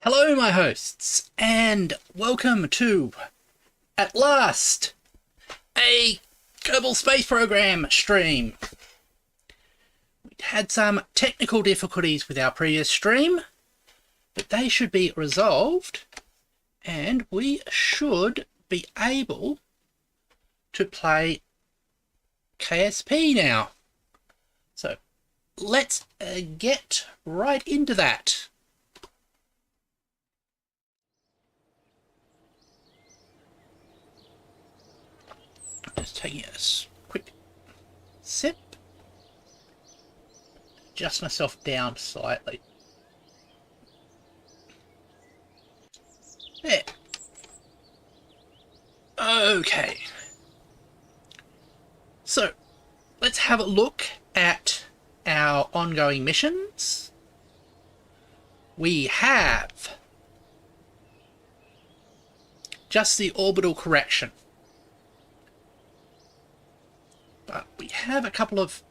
Hello, my hosts, and welcome to, at last, a Kerbal Space Program stream. We had some technical difficulties with our previous stream, but they should be resolved, and we should be able to play KSP now. So, let's get right into that. Just taking a quick sip. Adjust myself down slightly. There. Okay. So, let's have a look at our ongoing missions. We have just the orbital correction. But we have a couple of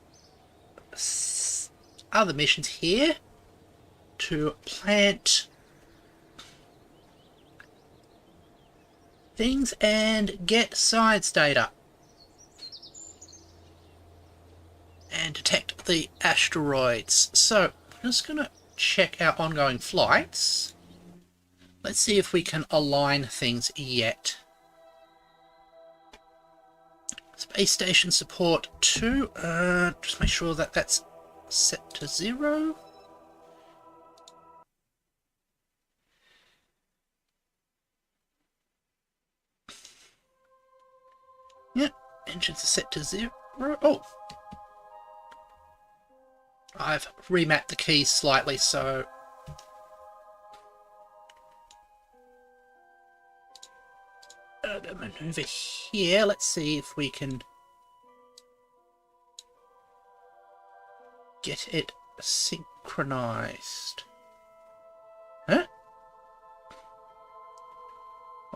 other missions here to plant things and get science data and detect the asteroids. So I'm just going to check our ongoing flights. Let's see if we can align things yet. Space station support 2, just make sure that that's set to 0. Yep, engines are set to 0. Oh! I've remapped the keys slightly, so maneuver here. Let's see if we can get it synchronized. Huh?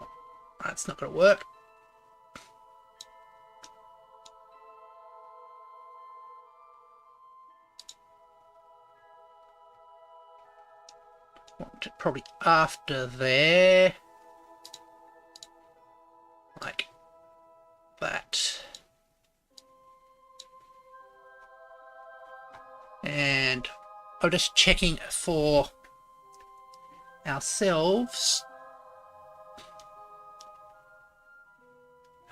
Oh, that's not going to work. Want it probably after there. Like that. And I'm just checking for ourselves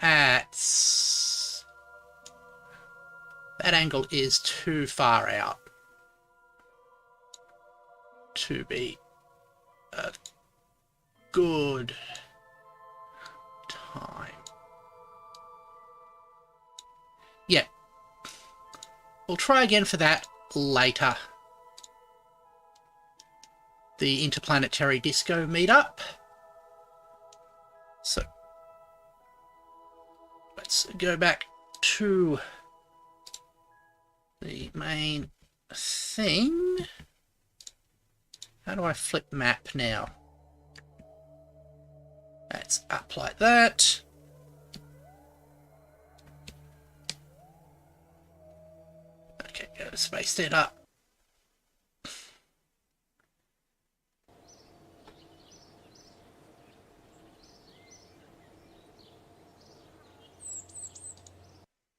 at that angle is too far out to be a good time. Yeah. We'll try again for that later. The interplanetary disco meetup. So let's go back to the main thing. How do I flip map now? That's up like that. Okay, go to space that up.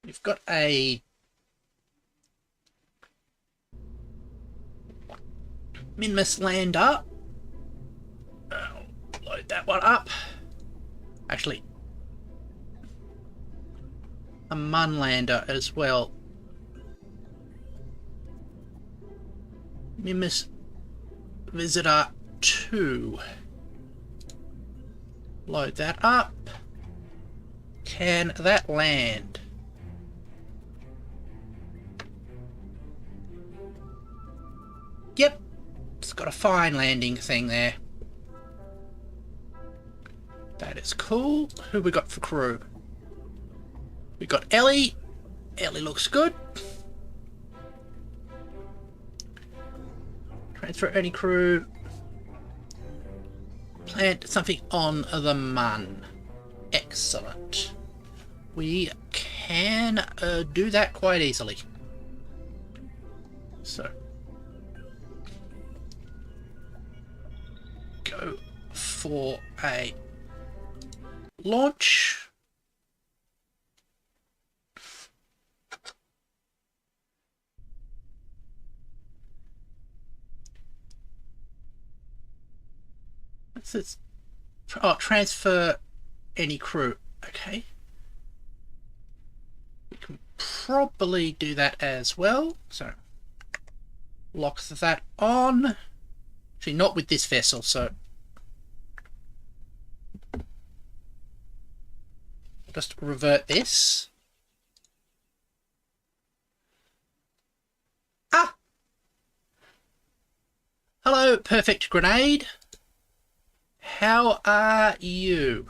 We've got a Minmus lander. I'll load that one up. Actually, a Mun lander as well. Minmus Visitor 2. Load that up. Can that land? Yep. It's got a fine landing thing there. That is cool. Who we got for crew? We got Ellie. Ellie looks good. Transfer any crew. Plant something on the Mun. Excellent. We can do that quite easily. So, go go for a launch. What's this? Oh, transfer any crew. Okay. We can probably do that as well. So lock that on. Actually, not with this vessel, so just revert this. Ah! Hello, perfect grenade. How are you?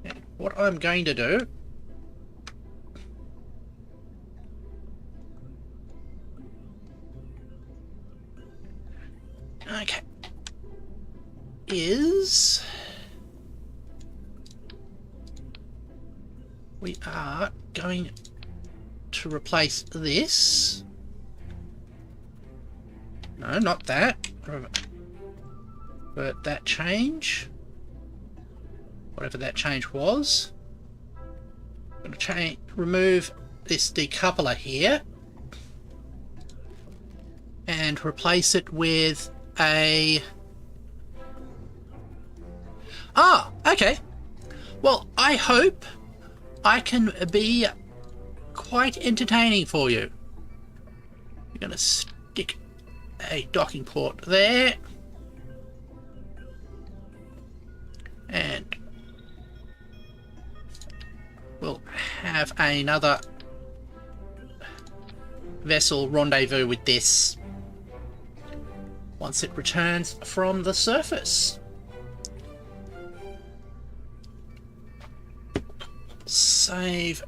And what I'm going to do is we are going to replace this. No, not that. But that change. Whatever that change was. I'm going to remove this decoupler here. And replace it with a... Ah, okay. Well, I hope I can be quite entertaining for you. We're going to stick a docking port there. And we'll have another vessel rendezvous with this once it returns from the surface. Save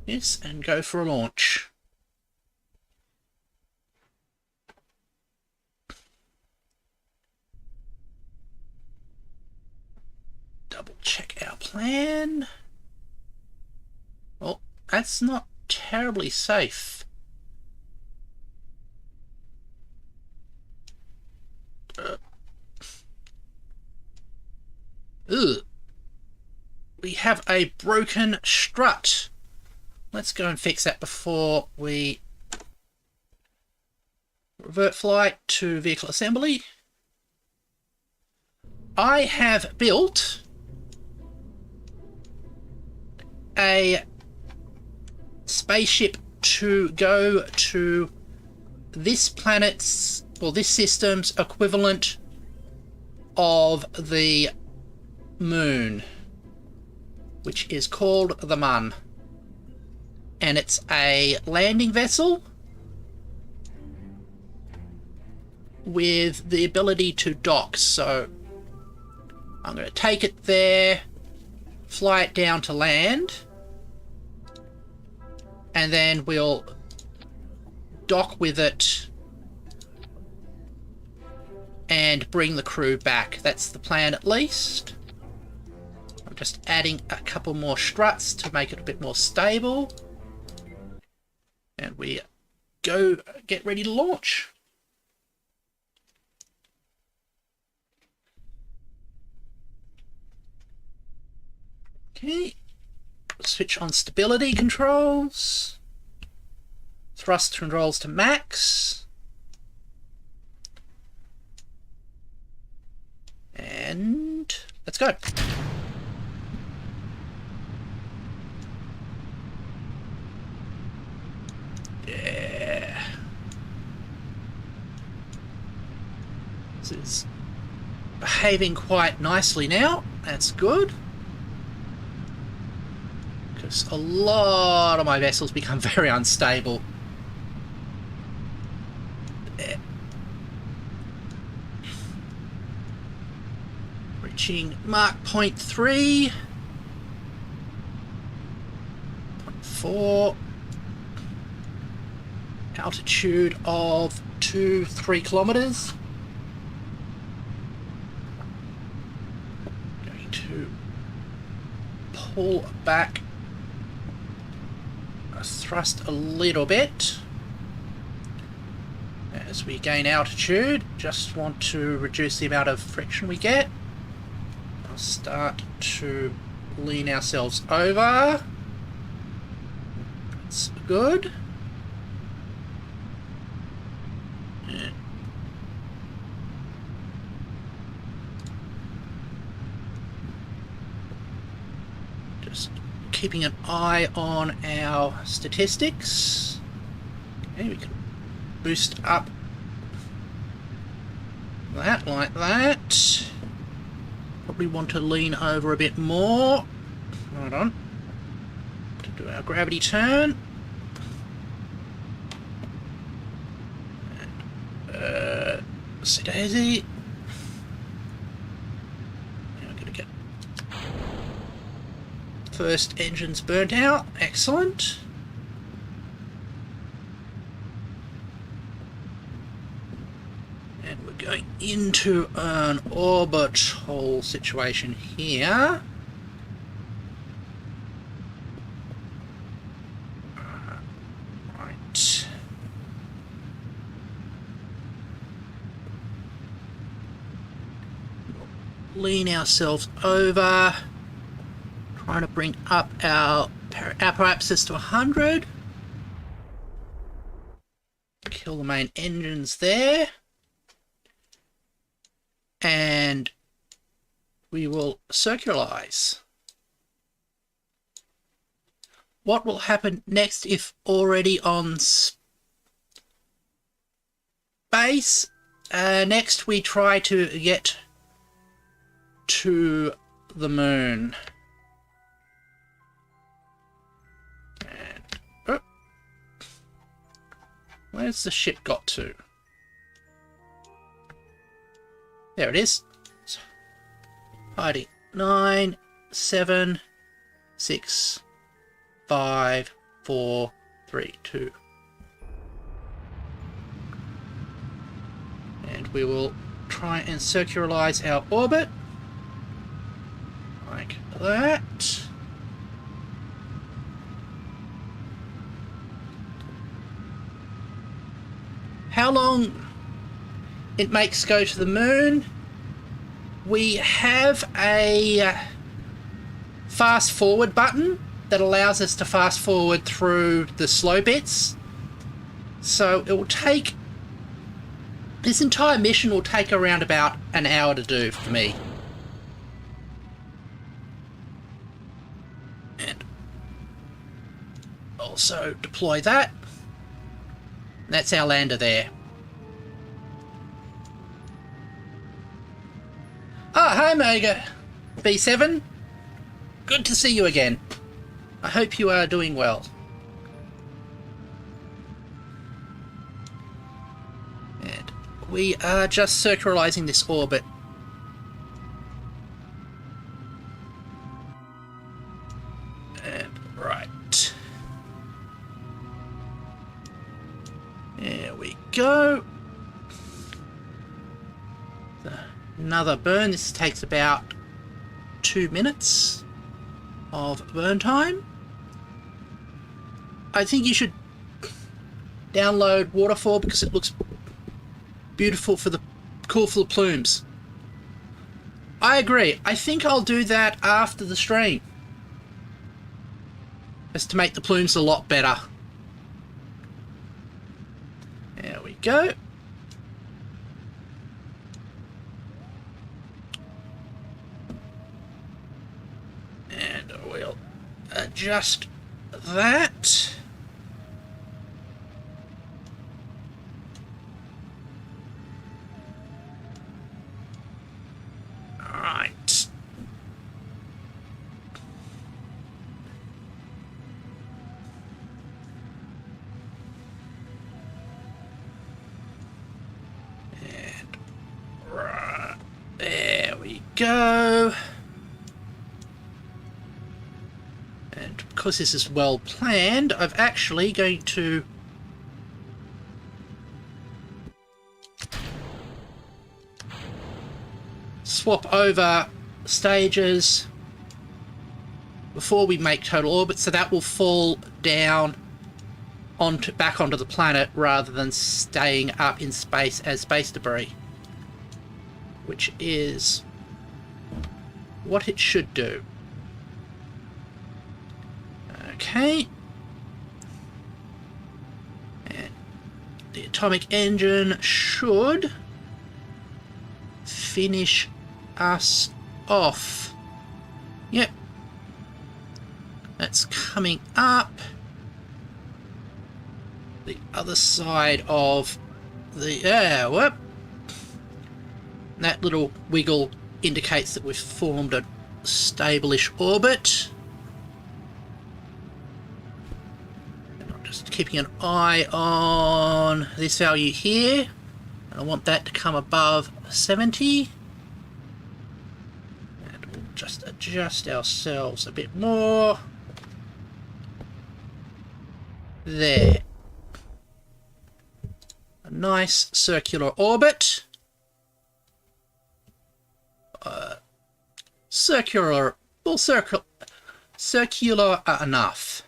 this and go for a launch. Double check our plan. Well, that's not terribly safe. Ugh. We have a broken strut. Let's go and fix that before we revert flight to vehicle assembly. I have built a spaceship to go to this planet's, or this system's equivalent of the moon, which is called the Mun, and it's a landing vessel with the ability to dock. So I'm going to take it there, fly it down to land, and then we'll dock with it and bring the crew back. That's the plan, at least. I'm just adding a couple more struts to make it a bit more stable. And we go get ready to launch. Okay. Switch on stability controls. Thrust controls to max. And let's go. Yeah. This is behaving quite nicely now. That's good. Because a lot of my vessels become very unstable. There. Reaching mark point 3. Point 4. Altitude of 2-3 kilometers. Going to pull back, thrust a little bit. as we gain altitude, just want to reduce the amount of friction we get. I'll start to lean ourselves over. That's good. Yeah. Just keeping an eye on our statistics. Okay, we can boost up that like that. Probably want to lean over a bit more. Hold on. To do our gravity turn. See daisy. Now we're going to get first engine's burnt out. Excellent. And we're going into an orbital situation here. Right. Lean ourselves over, trying to bring up our apparatus to 100. Kill the main engines there. And we will circularize. What will happen next if already on space? Next we try to get to the moon. And, oh, where's the ship got to? There it is. Hiding. 9, 7, 6, 5, 4, 3, 2. And we will try and circularize our orbit. Like that. How long it makes go to the moon? We have a fast forward button that allows us to fast forward through the slow bits. So it will take, this entire mission will take around about an hour to do for me. And also deploy that. That's our lander there. Ah, hi Omega B7. Good to see you again. I hope you are doing well. And we are just circularizing this orbit. And right. There we go. Another burn. This takes about 2 minutes of burn time. I think you should download Waterfall because it looks beautiful for the cool for the plumes. I agree. I think I'll do that after the stream, just to make the plumes a lot better. There we go. And we'll adjust that. All right. And right there we go. And because this is well planned, I'm actually going to swap over stages before we make total orbit, so that will fall down back onto the planet rather than staying up in space as space debris, which is what it should do. Okay. And the atomic engine should finish us off. Yep. That's coming up the other side of the... whoop. That little wiggle indicates that we've formed a stable-ish orbit. And I'm just keeping an eye on this value here. I want that to come above 70. And we'll just adjust ourselves a bit more. There. A nice circular orbit. Circular enough.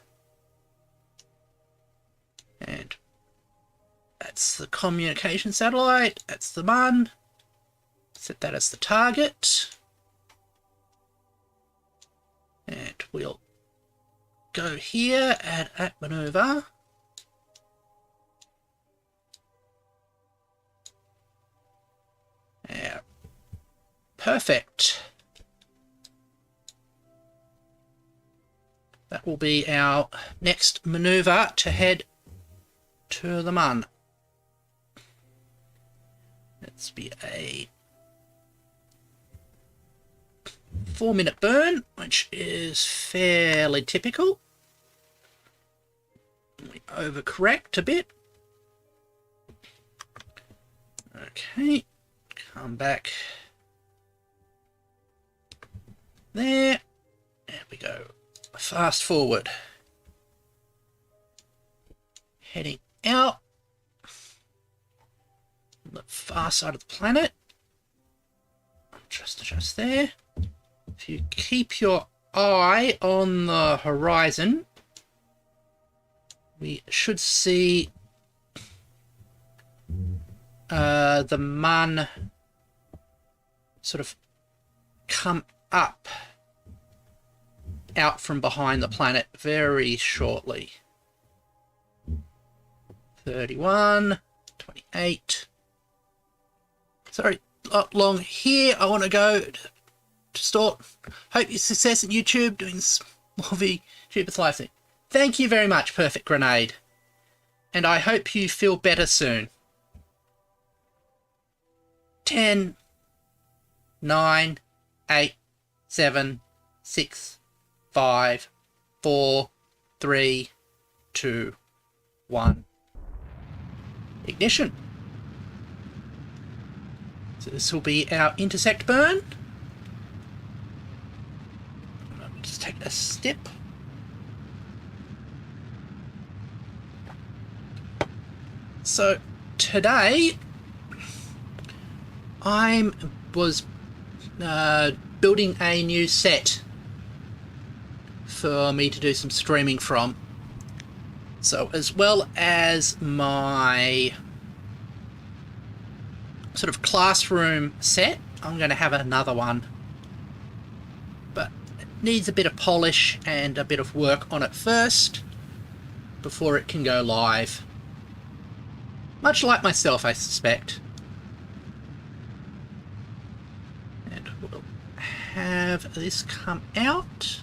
And that's the communication satellite. That's the MUN. Set that as the target. And we'll go here, add at maneuver. Yeah. Perfect. That will be our next maneuver to head to the MUN. Let's be a 4-minute burn, which is fairly typical. We overcorrect a bit. Okay, come back there. There we go. Fast forward. Heading out on the far side of the planet. Just adjust there. If you keep your eye on the horizon, we should see the MUN sort of come up out from behind the planet very shortly. 31, 28. Sorry, not long here. I want to go to start. Hope your success at YouTube doing this more VTuber live thing. Thank you very much, Perfect Grenade. And I hope you feel better soon. 10, 9, 8, 7, 6, 5, 4, 3, 2, 1. Ignition. So this will be our intersect burn. Just take a step. So today I was building a new set for me to do some streaming from. So as well as my sort of classroom set, I'm going to have another one. But it needs a bit of polish and a bit of work on it first before it can go live. Much like myself, I suspect. And we'll have this come out.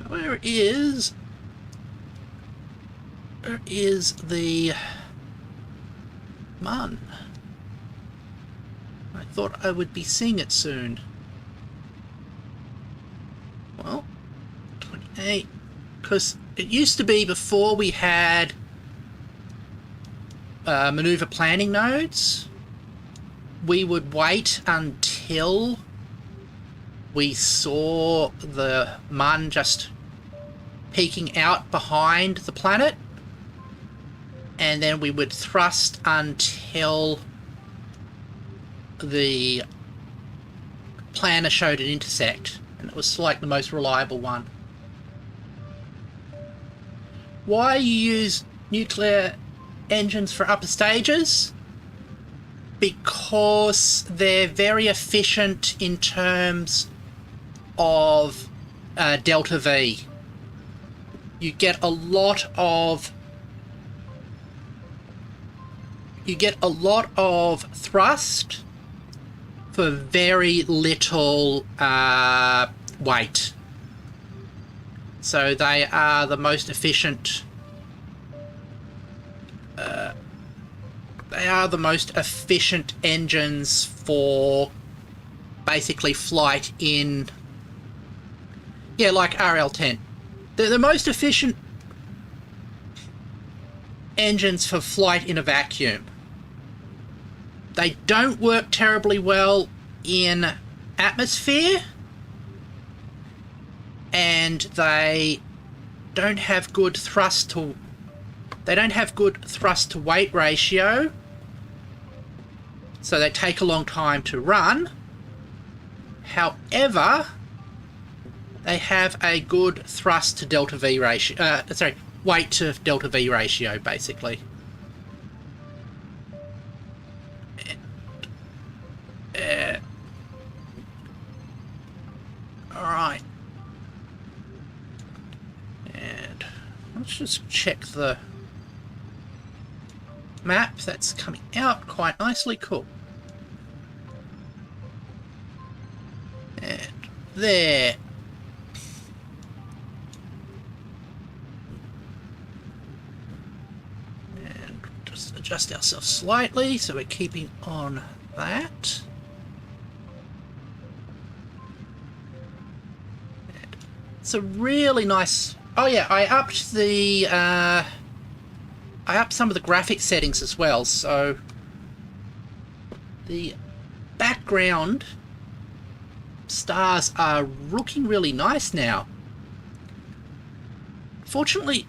Where is the MUN? I thought I would be seeing it soon. Well, 28, because it used to be before we had maneuver planning nodes, we would wait until we saw the MUN just peeking out behind the planet, and then we would thrust until the planner showed an intersect, and it was like the most reliable one. Why you use nuclear engines for upper stages? Because they're very efficient in terms of delta V. You get a lot of thrust for very little weight. So they are the most efficient. They are the most efficient engines for basically flight in, yeah, like RL10. They're the most efficient engines for flight in a vacuum. They don't work terribly well in atmosphere, and they don't have good thrust to weight ratio, so they take a long time to run. However, they have a good thrust to delta V ratio, weight to delta V ratio, basically. Alright. And let's just check the map. That's coming out quite nicely. Cool. And there. And just adjust ourselves slightly so we're keeping on that. And it's a really nice... Oh yeah, I upped some of the graphic settings as well, so the background stars are looking really nice now. Fortunately,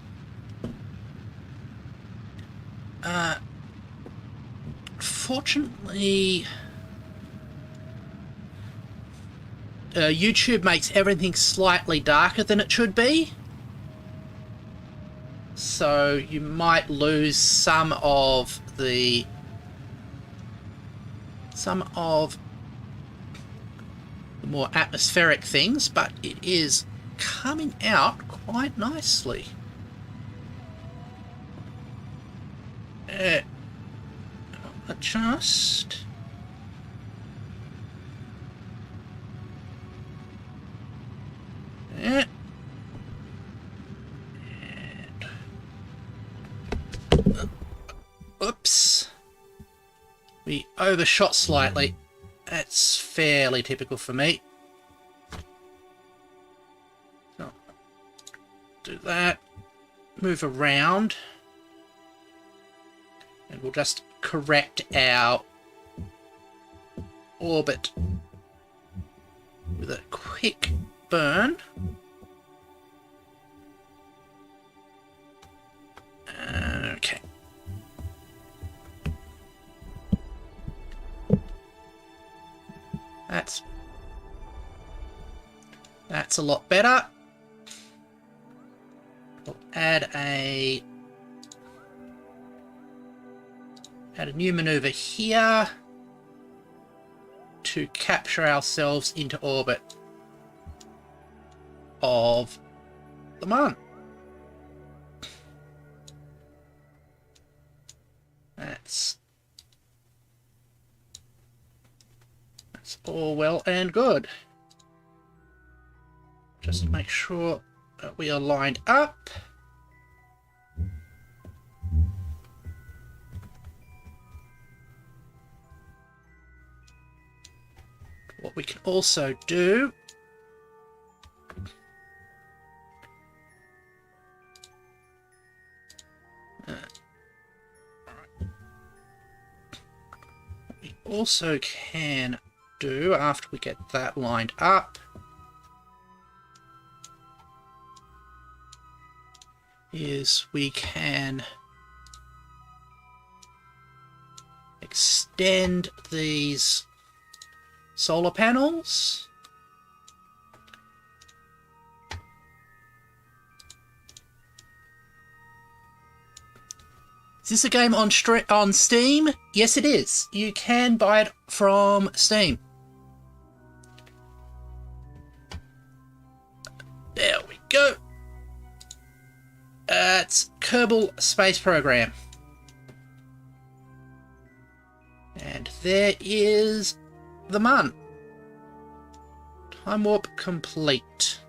YouTube makes everything slightly darker than it should be. So you might lose some of the more atmospheric things, but it is coming out quite nicely. Adjust. Oops. We overshot slightly. That's fairly typical for me. So, do that. Move around. And we'll just correct our orbit with a quick burn. Okay. That's a lot better. We'll add a new maneuver here to capture ourselves into orbit of the Moon. That's all well and good. Just make sure that we are lined up. What we can also do after we get that lined up is we can extend these solar panels Is this a game on Steam? Yes, it is. You can buy it from Steam. There we go. It's Kerbal Space Program. And there is the Mun. Time warp complete.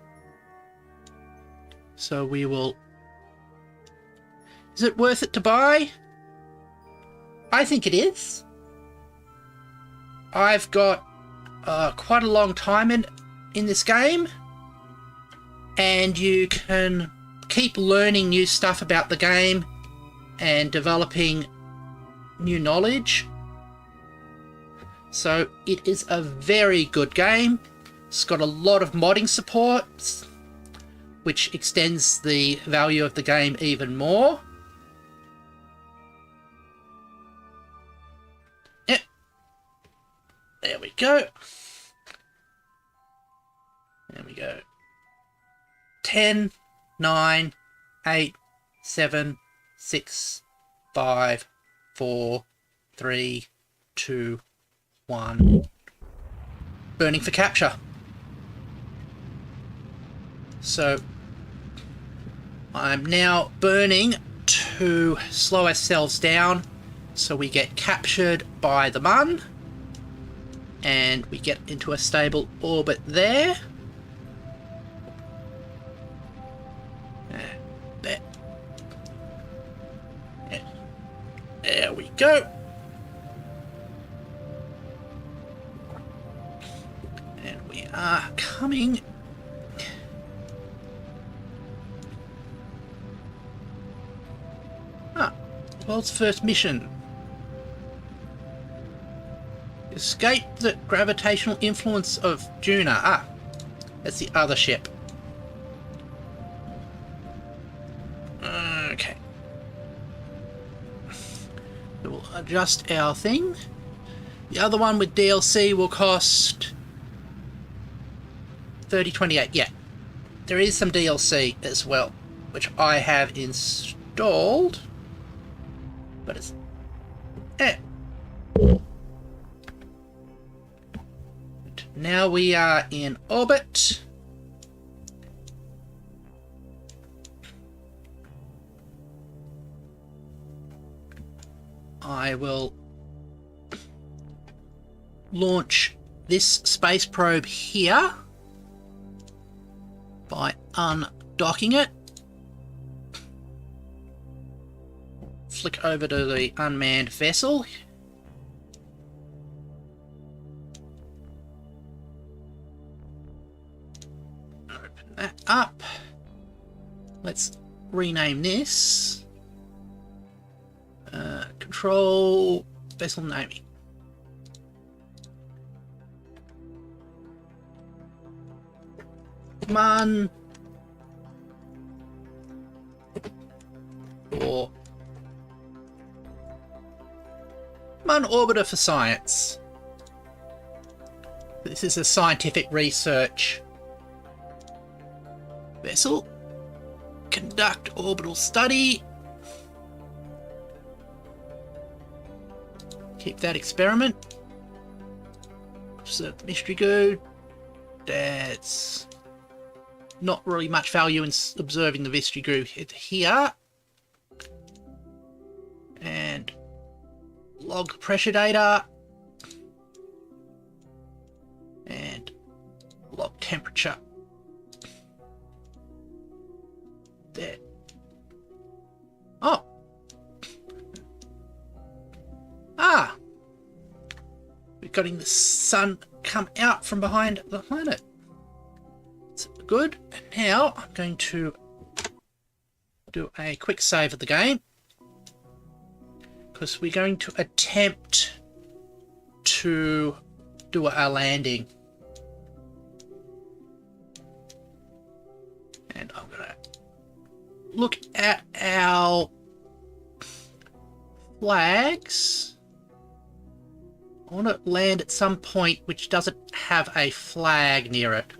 So we will... Is it worth it to buy? I think it is. I've got quite a long time in this game. And you can keep learning new stuff about the game and developing new knowledge. So it is a very good game. It's got a lot of modding support, which extends the value of the game even more. Yep. There we go. There we go. 10, 9, 8, 7, 6, 5, 4, 3, 2, 1. Burning for capture. So I'm now burning to slow ourselves down so we get captured by the Mun and we get into a stable orbit there. There. There we go. And we are coming. World's first mission. Escape the gravitational influence of Juna. Ah, that's the other ship. Okay. We'll adjust our thing. The other one with DLC will cost $30.28. Yeah, there is some DLC as well, which I have installed. But it's... Now we are in orbit. I will launch this space probe here by undocking it. Flick over to the unmanned vessel. Open that up. Let's rename this. Control vessel naming. Mun. Or Mun Orbiter for Science. This is a scientific research vessel. Conduct orbital study. Keep that experiment. Observe the mystery goo. That's not really much value in observing the mystery goo here. And log pressure data. And log temperature. There. Oh. Ah. We're getting the sun come out from behind the planet. That's good. And now I'm going to do a quick save of the game, because we're going to attempt to do a landing. And I'm going to look at our flags. I want to land at some point which doesn't have a flag near it.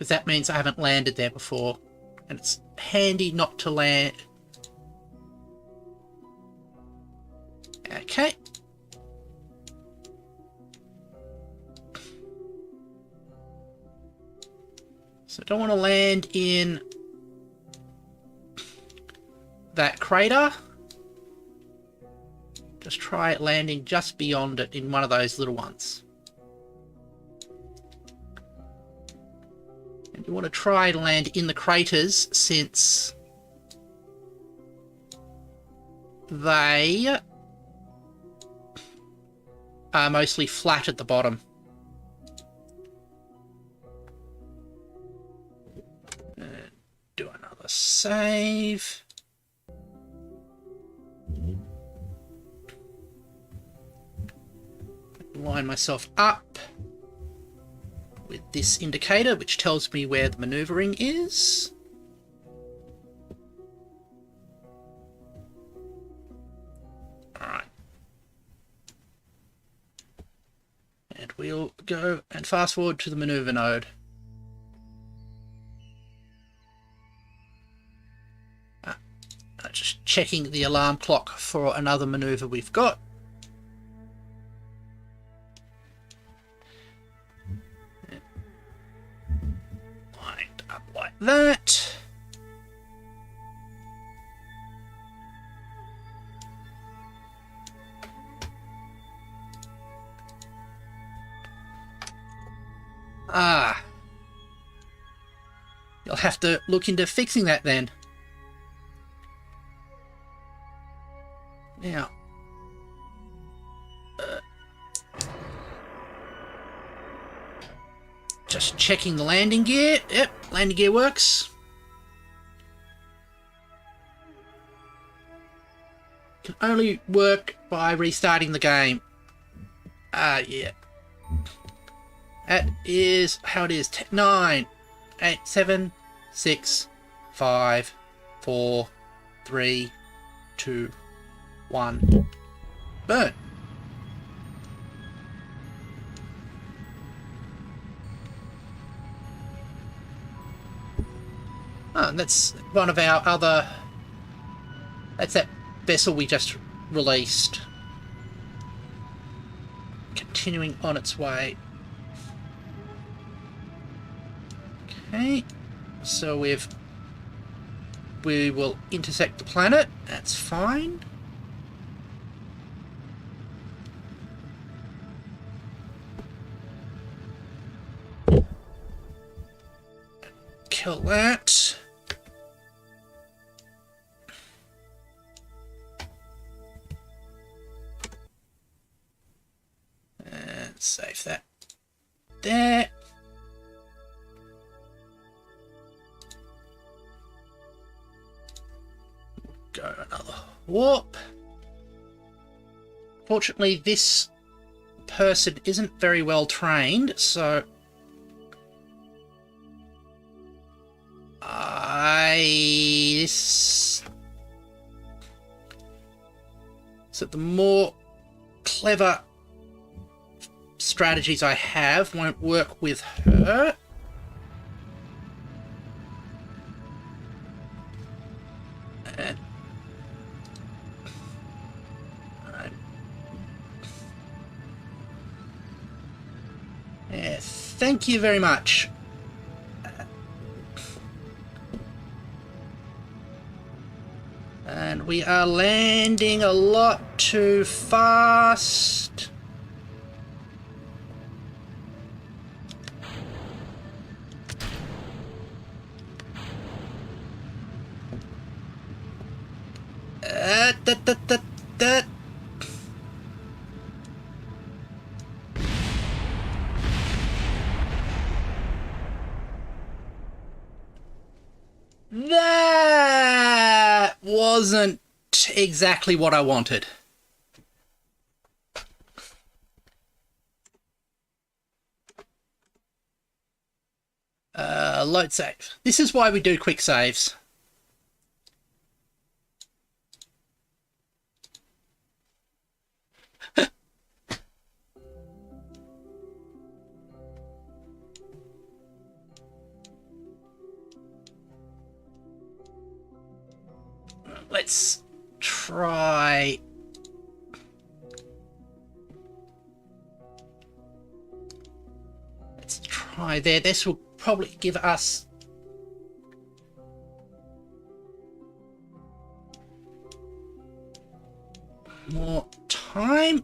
because that means I haven't landed there before, and it's handy not to land. Okay. So I don't want to land in that crater. Just try landing just beyond it in one of those little ones. And you want to try and land in the craters since they are mostly flat at the bottom. Do another save. Line myself up with this indicator, which tells me where the maneuvering is. Alright. And we'll go and fast forward to the maneuver node. Just checking the alarm clock for another maneuver we've got. Lined up like that. Ah. You'll have to look into fixing that then. Now, just checking the landing gear. Yep, landing gear works. Can only work by restarting the game. Yeah. That is how it is. 9, 8, 7, 6, 5, 4, 3, 2, 1. Burn. Oh, and that's one of our other... That's that vessel we just released. Continuing on its way. Okay. So we will intersect the planet. That's fine. Kill that. And save that there. Go another warp. Fortunately, this person isn't very well trained, so so the more clever strategies I have won't work with her. And yeah, thank you very much. And we are landing a lot too fast. That wasn't exactly what I wanted. Load save. This is why we do quick saves. let's try... Let's try there. This will probably give us... more time.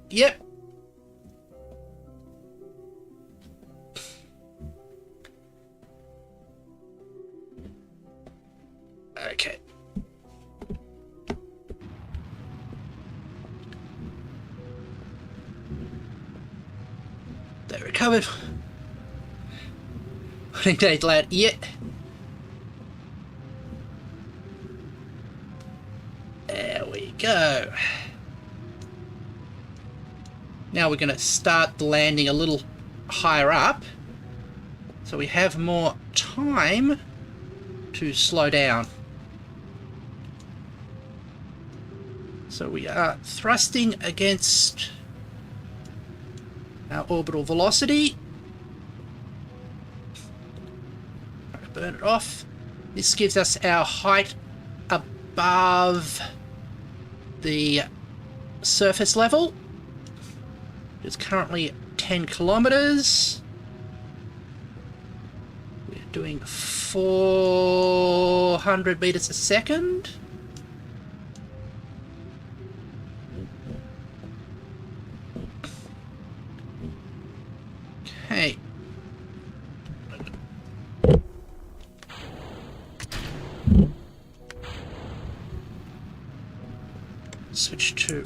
Yep. Okay. They recovered. Running days lad. Yeah. There we go. Now we're going to start the landing a little higher up, so we have more time to slow down. So we are thrusting against our orbital velocity. Burn it off. This gives us our height above the surface level. It's currently 10 kilometers. We're doing 400 meters a second. Okay. Switch to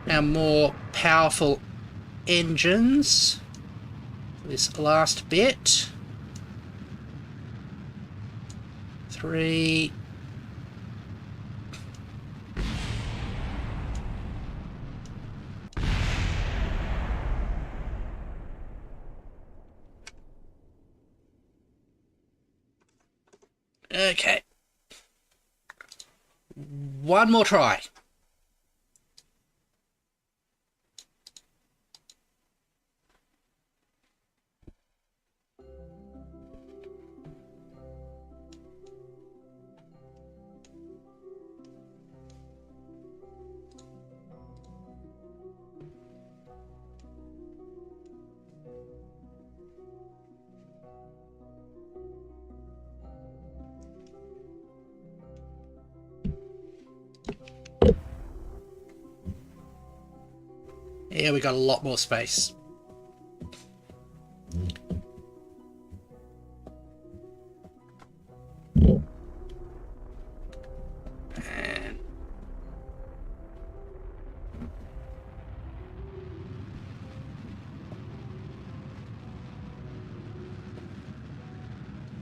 our more powerful engines for this last bit. 3. Okay. One more try. Yeah, we got a lot more space. And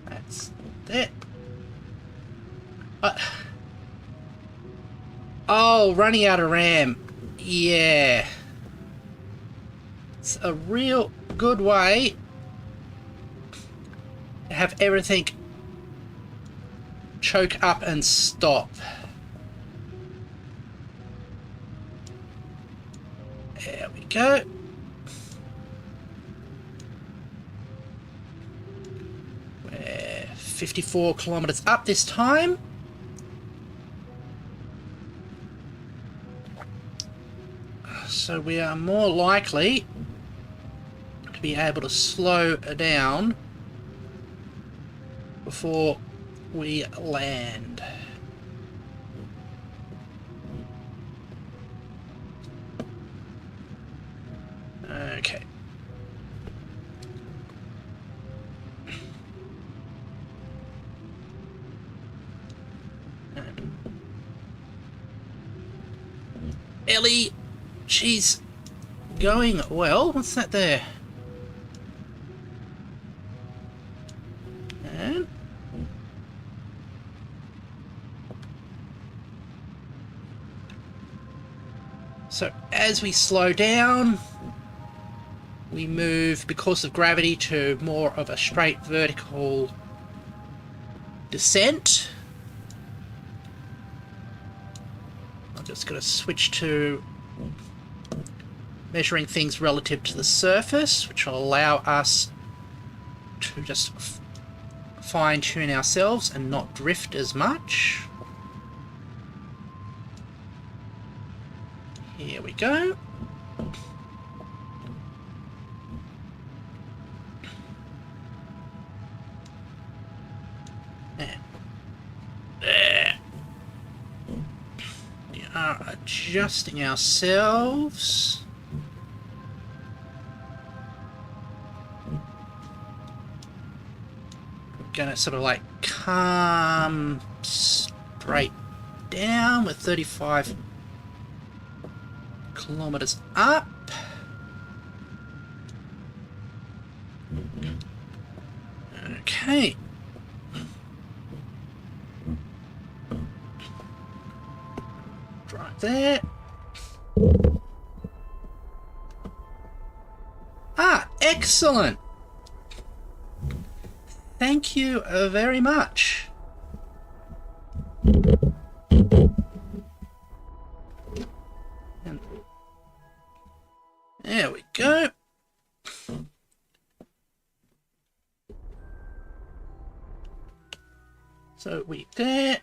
that's it. Oh, running out of RAM. Yeah. It's a real good way to have everything choke up and stop. There we go. We're 54 kilometers up this time. So we are more likely to be able to slow down before we land. Okay. Ellie, she's going well. What's that there? And so as we slow down, we move, because of gravity, to more of a straight vertical descent. I'm just going to switch to measuring things relative to the surface, which will allow us to just fine-tune ourselves and not drift as much. Here we go. There. We are adjusting ourselves. Gonna sort of like come straight down with 35 kilometers up. Okay. Right there. Ah, excellent. Thank you very much. And there we go. So we there.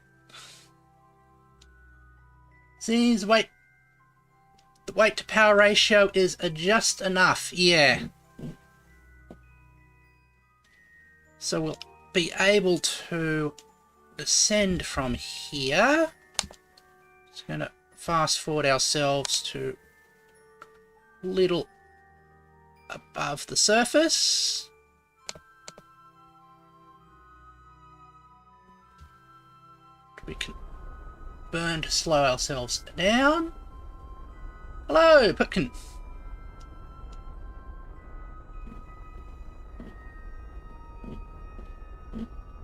Seems the weight to power ratio is just enough. Yeah. So we'll be able to descend from here. Just going to fast forward ourselves to a little above the surface. We can burn to slow ourselves down. Hello, Putkin.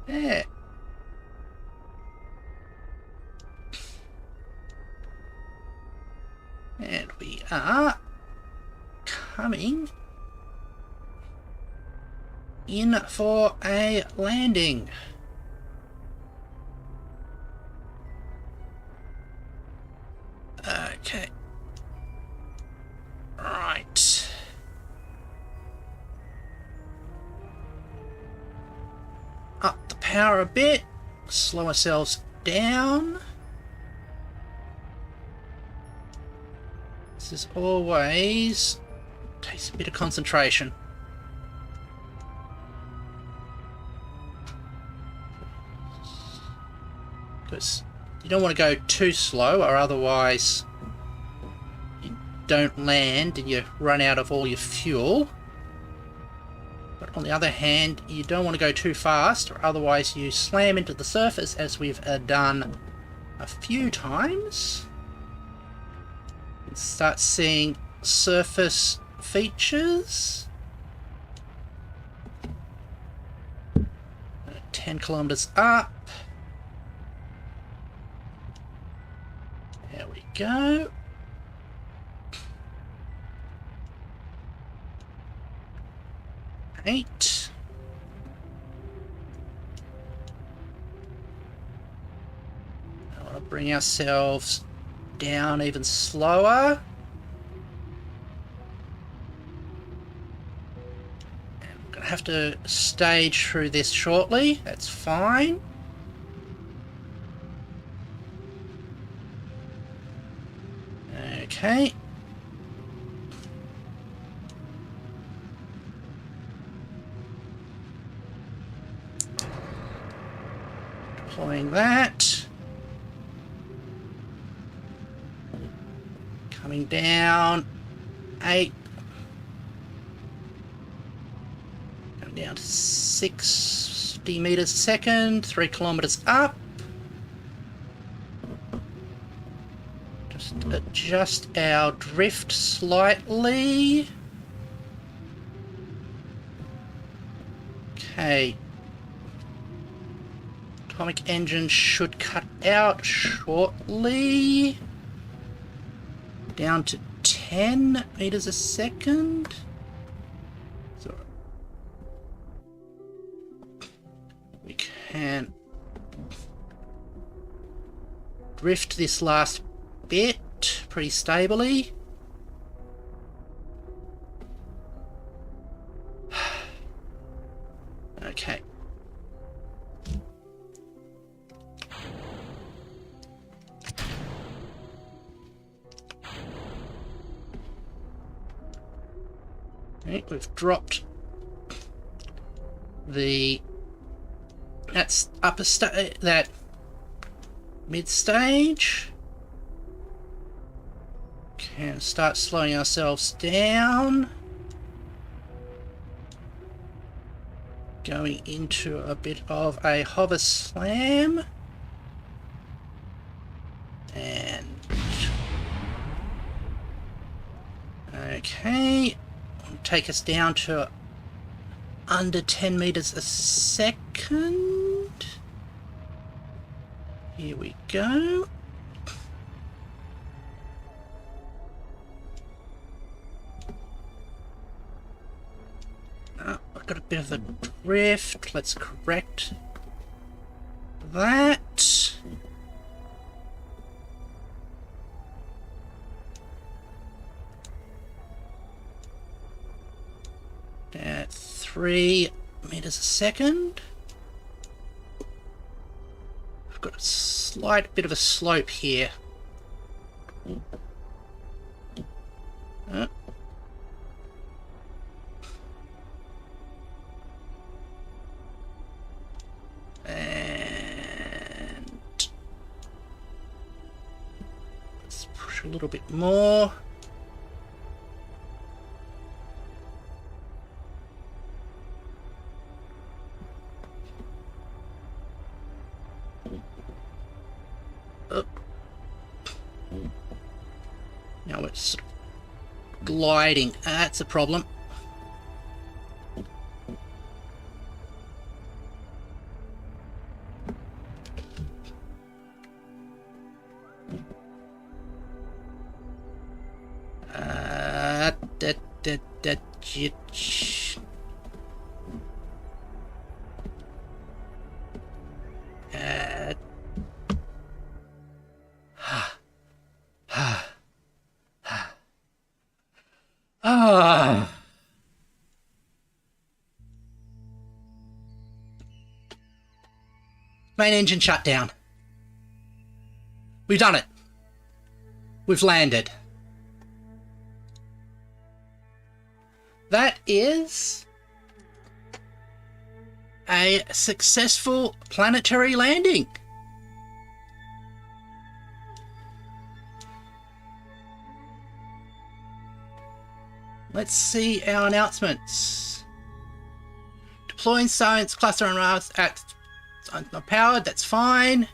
There. And we are coming in for a landing. Okay. Right. Up the power a bit, slow ourselves down. This is always takes a bit of concentration. Because you don't want to go too slow, or otherwise you don't land and you run out of all your fuel. But on the other hand, you don't want to go too fast, or otherwise you slam into the surface, as we've done a few times. And start seeing surface features. 10 kilometers up. There we go. Eight. I want to bring ourselves down even slower. And we're going to have to stage through this shortly. That's fine. Okay. Deploying that. Coming down. 8. Coming down to 60 meters a second. 3 kilometers up. Just adjust our drift slightly. Okay. Atomic engine should cut out shortly. Down to 10 meters a second. So we can drift this last bit pretty stably. Okay. Okay, we've dropped that's that mid stage. Can start slowing ourselves down. Going into a bit of a hover slam. And okay, take us down to under 10 meters a second. Here we go. Oh, I've got a bit of a drift. Let's correct that. At 3 meters a second. I've got a slight bit of a slope here. And let's push a little bit more. Now it's sort of gliding. That's a problem. Main engine shut down. We've done it. We've landed. That is a successful planetary landing. Let's see our announcements. Deploying science cluster on Mars at not powered, that's fine.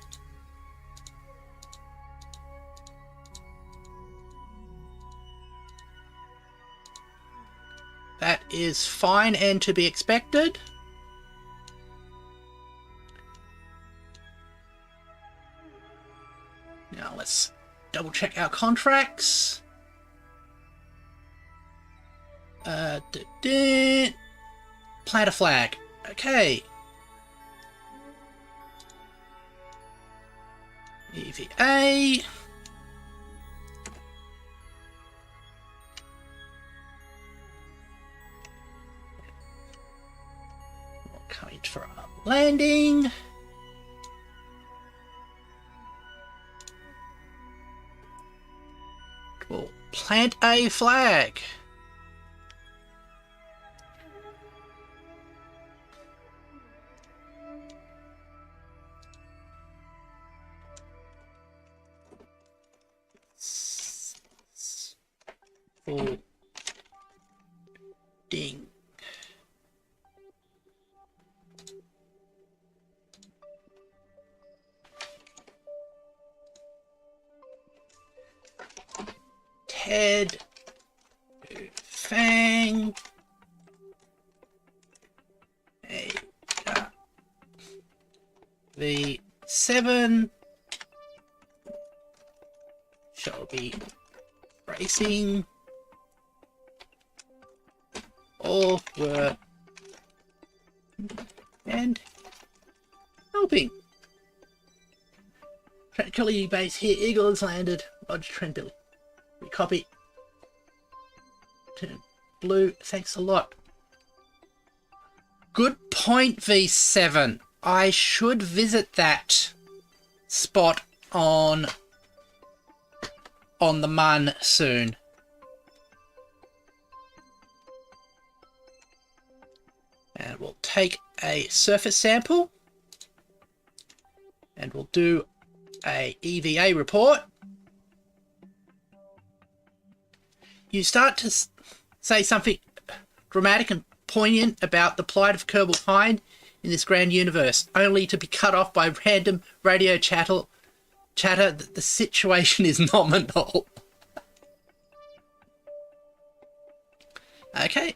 That is fine and to be expected. Now let's double check our contracts. Plant a flag. Okay. EVA. Coming for a landing. We'll plant a flag. Full ding. Head, Fang, V7 shall be racing. All were and helping. Tranquility Base here. Eagle has landed. Roger, Tranquility. We copy. Turn blue. Thanks a lot. Good point, V7. I should visit that spot on the Mun soon. take a surface sample and we'll do a EVA report. You start to say something dramatic and poignant about the plight of 𝕊𝔸℉𝔻 in this grand universe, only to be cut off by random radio chatter that the situation is nominal. Okay.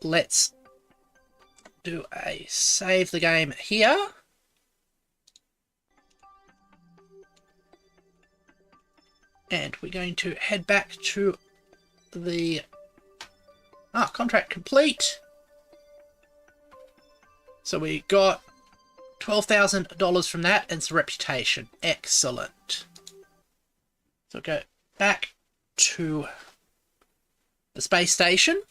Let's do a save the game here. And we're going to head back to the contract complete. So we got $12,000 from that and some reputation. Excellent. So go back to the space station.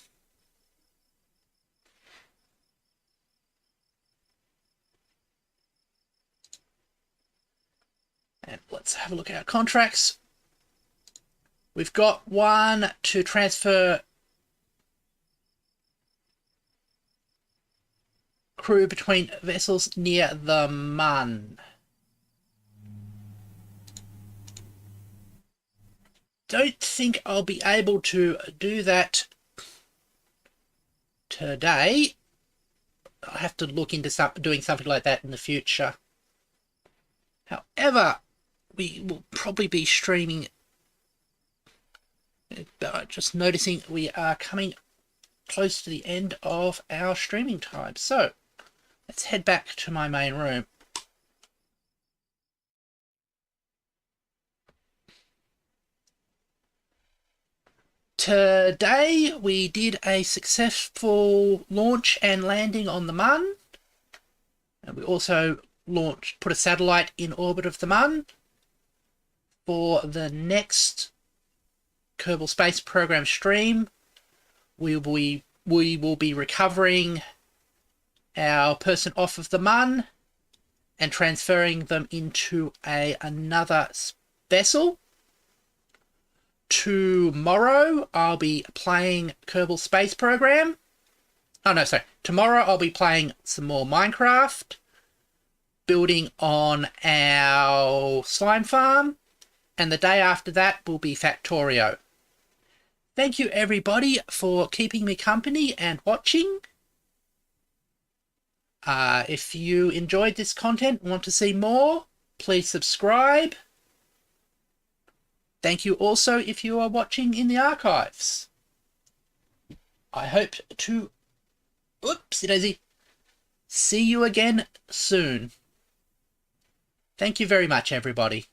And let's have a look at our contracts. We've got one to transfer crew between vessels near the Mun. Don't think I'll be able to do that today. I'll have to look into doing something like that in the future. However, we will probably be streaming. Just noticing we are coming close to the end of our streaming time. So let's head back to my main room. Today we did a successful launch and landing on the Mun. And we also put a satellite in orbit of the Mun. For the next Kerbal Space Program stream, we will be recovering our person off of the Mun and transferring them into another vessel. Tomorrow I'll be playing Kerbal Space Program. Oh no, sorry. Tomorrow I'll be playing some more Minecraft, building on our slime farm, and the day after that will be Factorio. Thank you everybody for keeping me company and watching. If you enjoyed this content and want to see more, please subscribe. Thank you also if you are watching in the archives. I hope to see you again soon. Thank you very much, everybody.